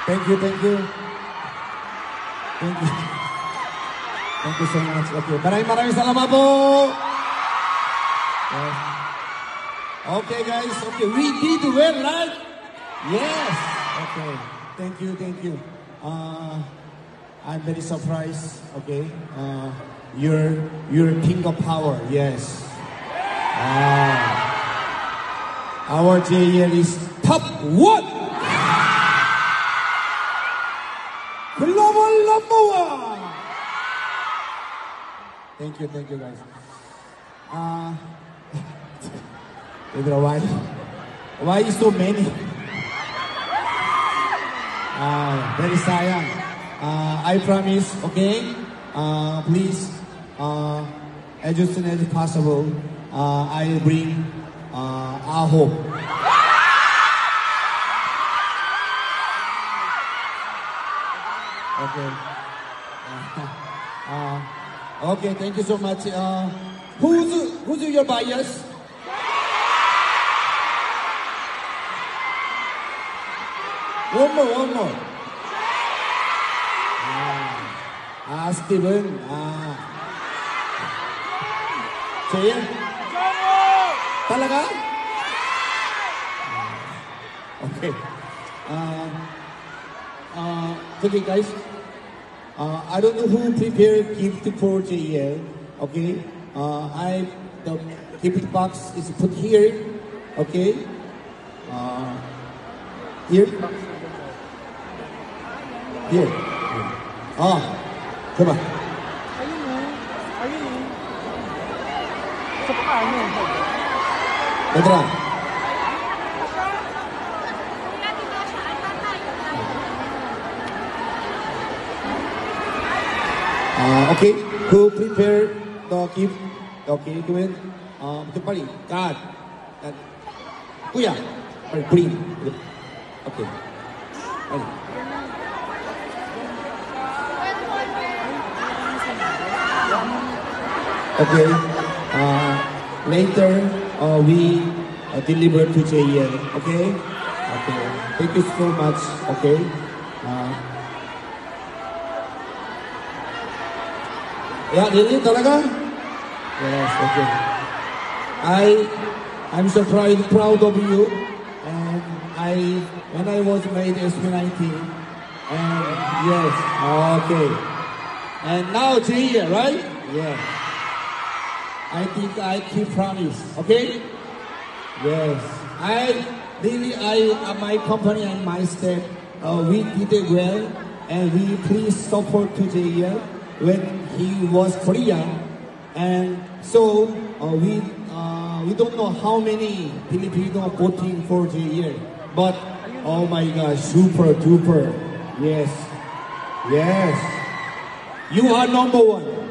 Thank you. Thank you so much. Okay, maraming salamat po. Yes. Okay guys, okay, we did well, right? Yes. Okay, thank you. I'm very surprised. Okay, you're king of power. Yes. Our JL is top 1. Global number 1. Thank you guys. Why so many? Very sayang. I promise, okay? Please, as soon as possible, I'll bring Aho. Okay. Okay, thank you so much. Who's your bias? One more. Steven. JL? Talaga? Okay. Okay, guys. I don't know who prepared gift for JL. Okay. The gift box is put here. Okay. Here. Come on. 얘들아. Okay, who prepare the gift? Okay, doing. 빨리. God. 꾸야. 빨리 bring. Okay. 빨리. Okay. Later we deliver to JL. Okay. Okay. Thank you so much. Okay. Yeah, really, talaga? Yes. Okay. I'm so proud of you. And when I was made SB19, and yes. Okay. And now JL, right? Yeah. I think I keep promise, okay? Yes. My company and my staff, we did it well, and we please support to JL when he was Korean, and so we don't know how many Filipino voting for JL, but oh my gosh, super duper, yes, you are number 1.